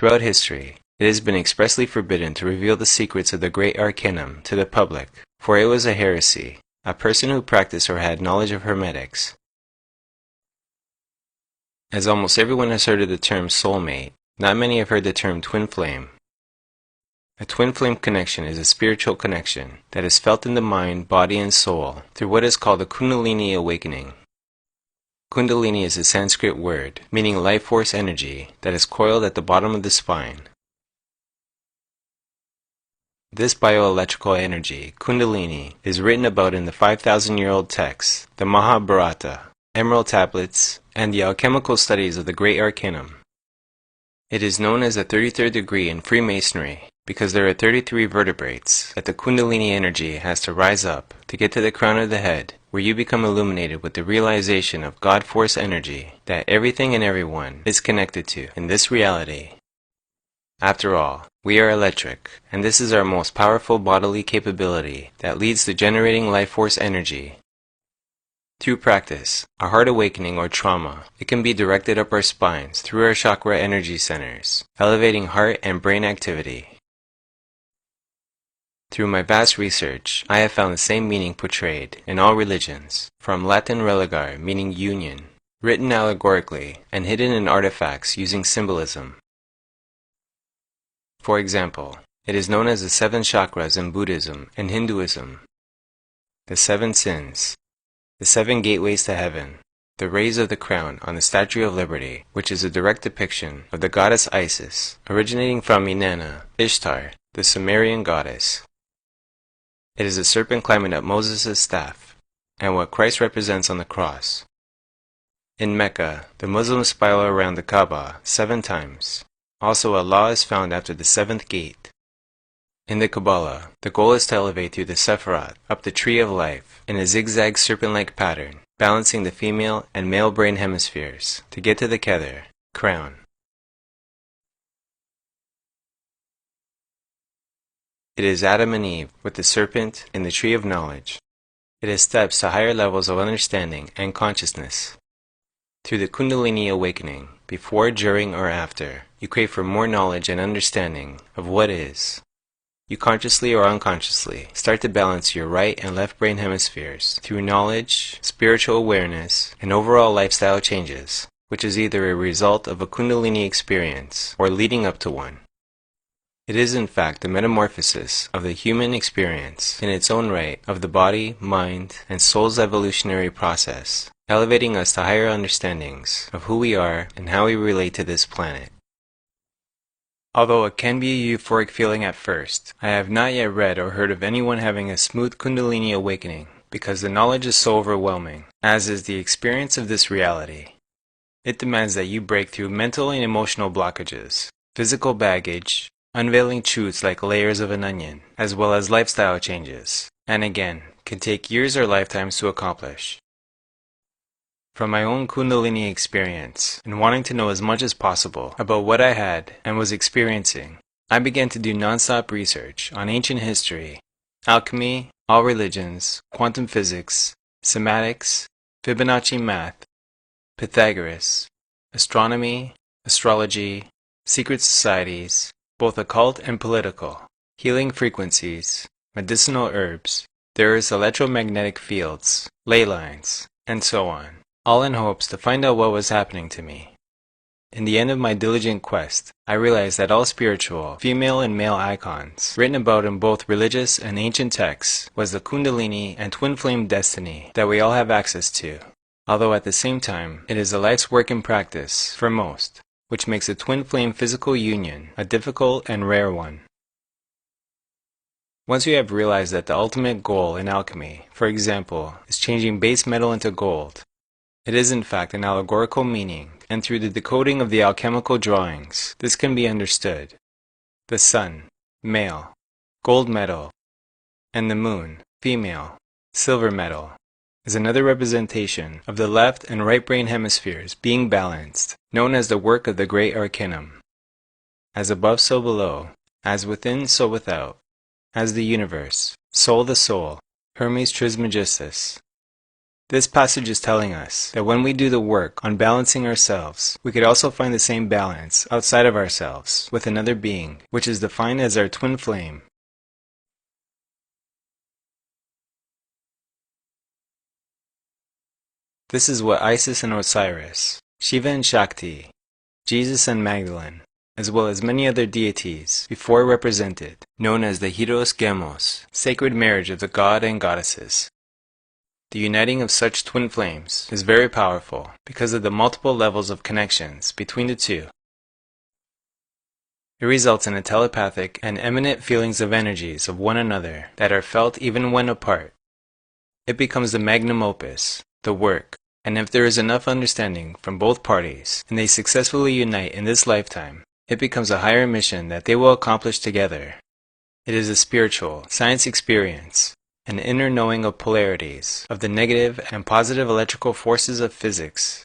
Throughout history, it has been expressly forbidden to reveal the secrets of the Great Arcanum to the public, for it was a heresy. A person who practiced or had knowledge of hermetics. As almost everyone has heard of the term soulmate, not many have heard the term twin flame. A twin flame connection is a spiritual connection that is felt in the mind, body, and soul through what is called a Kundalini awakening. Kundalini is a Sanskrit word meaning life force energy that is coiled at the bottom of the spine. This bioelectrical energy, Kundalini, is written about in the 5,000-year-old texts, the Mahabharata, Emerald Tablets, and the alchemical studies of the Great Arcanum. It is known as the 33rd degree in Freemasonry because there are 33 vertebrates that the Kundalini energy has to rise up to get to the crown of the head, where you become illuminated with the realization of God Force energy that everything and everyone is connected to in this reality. After all, we are electric, and this is our most powerful bodily capability that leads to generating life force energy. Through practice, a heart awakening or trauma, it can be directed up our spines through our chakra energy centers, elevating heart and brain activity. Through my vast research, I have found the same meaning portrayed in all religions, from Latin religare meaning union, written allegorically, and hidden in artifacts using symbolism. For example, it is known as the 7 chakras in Buddhism and Hinduism, the 7 sins, the 7 gateways to heaven, the rays of the crown on the Statue of Liberty, which is a direct depiction of the goddess Isis, originating from Inanna, Ishtar, the Sumerian goddess. It is a serpent climbing up Moses' staff, and what Christ represents on the cross. In Mecca, the Muslims spiral around the Kaaba 7 times. Also, Allah is found after the 7th gate. In the Kabbalah, the goal is to elevate through the Sephiroth up the Tree of Life in a zigzag serpent-like pattern, balancing the female and male brain hemispheres to get to the Kether, crown. It is Adam and Eve with the serpent in the Tree of Knowledge. It is steps to higher levels of understanding and consciousness. Through the Kundalini awakening, before, during, or after, you crave for more knowledge and understanding of what is. You consciously or unconsciously start to balance your right and left brain hemispheres through knowledge, spiritual awareness, and overall lifestyle changes, which is either a result of a Kundalini experience or leading up to one. It is in fact the metamorphosis of the human experience in its own right of the body, mind, and soul's evolutionary process, elevating us to higher understandings of who we are and how we relate to this planet. Although it can be a euphoric feeling at first, I have not yet read or heard of anyone having a smooth Kundalini awakening because the knowledge is so overwhelming, as is the experience of this reality. It demands that you break through mental and emotional blockages, physical baggage, unveiling truths like layers of an onion, as well as lifestyle changes, and again, can take years or lifetimes to accomplish. From my own Kundalini experience, and wanting to know as much as possible about what I had and was experiencing, I began to do non-stop research on ancient history, alchemy, all religions, quantum physics, somatics, Fibonacci math, Pythagoras, astronomy, astrology, secret societies, both occult and political, healing frequencies, medicinal herbs, the Earth's electromagnetic fields, ley lines, and so on, all in hopes to find out what was happening to me. In the end of my diligent quest, I realized that all spiritual, female and male icons, written about in both religious and ancient texts, was the Kundalini and twin flame destiny that we all have access to, although at the same time, it is a life's work in practice for most, which makes a twin flame physical union a difficult and rare one. Once you have realized that the ultimate goal in alchemy, for example, is changing base metal into gold, it is in fact an allegorical meaning, and through the decoding of the alchemical drawings, this can be understood. The sun, male, gold metal, and the moon, female, silver metal, is another representation of the left and right brain hemispheres being balanced, known as the work of the Great Arcanum. As above so below, as within so without, as the universe, soul the soul, Hermes Trismegistus. This passage is telling us that when we do the work on balancing ourselves, we could also find the same balance outside of ourselves with another being, which is defined as our twin flame. This is what Isis and Osiris, Shiva and Shakti, Jesus and Magdalene, as well as many other deities before represented, known as the Hieros Gamos, sacred marriage of the god and goddesses. The uniting of such twin flames is very powerful because of the multiple levels of connections between the two. It results in a telepathic and eminent feelings of energies of one another that are felt even when apart. It becomes the magnum opus, the work, and if there is enough understanding from both parties and they successfully unite in this lifetime, it becomes a higher mission that they will accomplish together. It is a spiritual, science experience, an inner knowing of polarities, of the negative and positive electrical forces of physics.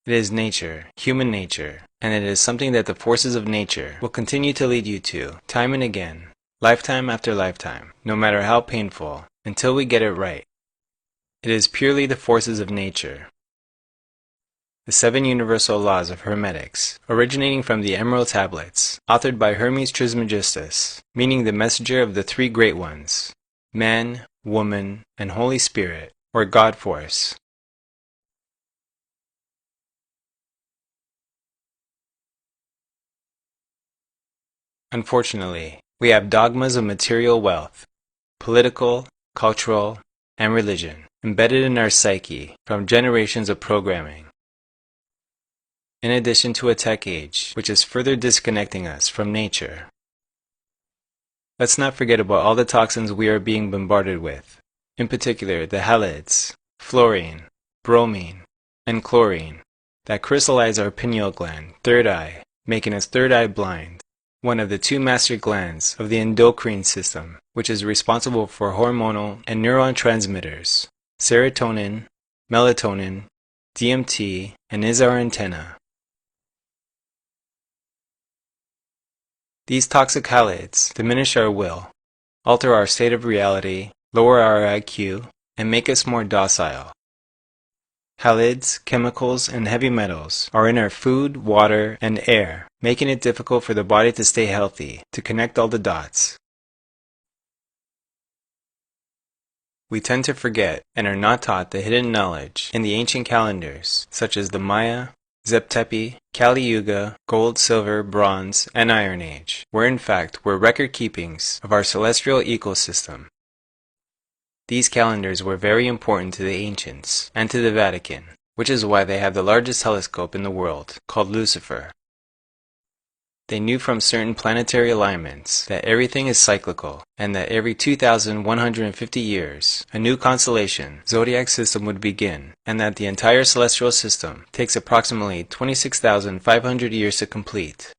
It is nature, human nature, and it is something that the forces of nature will continue to lead you to, time and again, lifetime after lifetime, no matter how painful, until we get it right. It is purely the forces of nature. The 7 Universal Laws of Hermetics, originating from the Emerald Tablets, authored by Hermes Trismegistus, meaning the messenger of the 3 Great Ones, man, woman, and Holy Spirit, or God Force. Unfortunately, we have dogmas of material wealth, political, cultural, and religion, embedded in our psyche from generations of programming. In addition to a tech age, which is further disconnecting us from nature. Let's not forget about all the toxins we are being bombarded with, in particular the halides, fluorine, bromine, and chlorine, that crystallize our pineal gland, third eye, making us third eye blind, one of the 2 master glands of the endocrine system, which is responsible for hormonal and neuron transmitters, serotonin, melatonin, DMT, and is our antenna. These toxic halides diminish our will, alter our state of reality, lower our IQ, and make us more docile. Halides, chemicals, and heavy metals are in our food, water, and air, making it difficult for the body to stay healthy, to connect all the dots. We tend to forget and are not taught the hidden knowledge in the ancient calendars, such as the Maya, Zeptepi, Kali Yuga, Gold, Silver, Bronze, and Iron Age, where in fact were record keepings of our celestial ecosystem. These calendars were very important to the ancients and to the Vatican, which is why they have the largest telescope in the world, called Lucifer. They knew from certain planetary alignments that everything is cyclical, and that every 2,150 years, a new constellation, zodiac system would begin, and that the entire celestial system takes approximately 26,500 years to complete.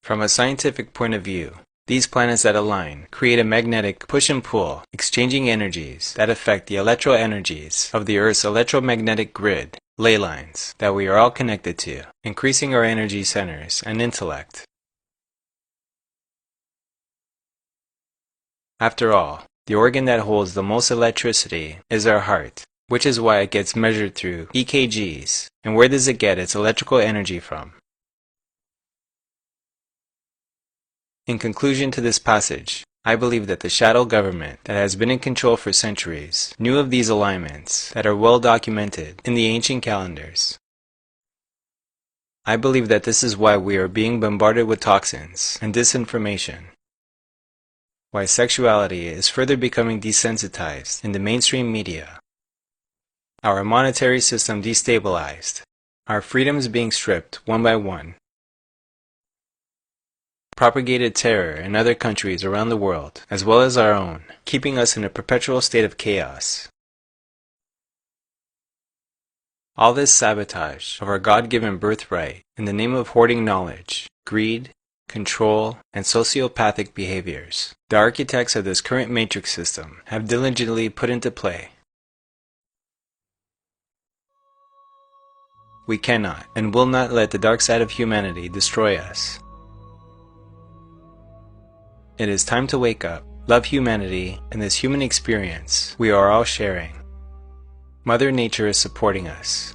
From a scientific point of view, these planets that align create a magnetic push and pull, exchanging energies that affect the electroenergies of the Earth's electromagnetic grid, ley lines, that we are all connected to, increasing our energy centers and intellect. After all, the organ that holds the most electricity is our heart, which is why it gets measured through EKGs. And where does it get its electrical energy from? In conclusion to this passage, I believe that the shadow government that has been in control for centuries knew of these alignments that are well documented in the ancient calendars. I believe that this is why we are being bombarded with toxins and disinformation. Why sexuality is further becoming desensitized in the mainstream media. Our monetary system destabilized. Our freedoms being stripped one by one. Propagated terror in other countries around the world, as well as our own, keeping us in a perpetual state of chaos. All this sabotage of our God-given birthright in the name of hoarding knowledge, greed, control, and sociopathic behaviors, the architects of this current matrix system have diligently put into play. We cannot and will not let the dark side of humanity destroy us. It is time to wake up, love humanity and this human experience we are all sharing. Mother Nature is supporting us.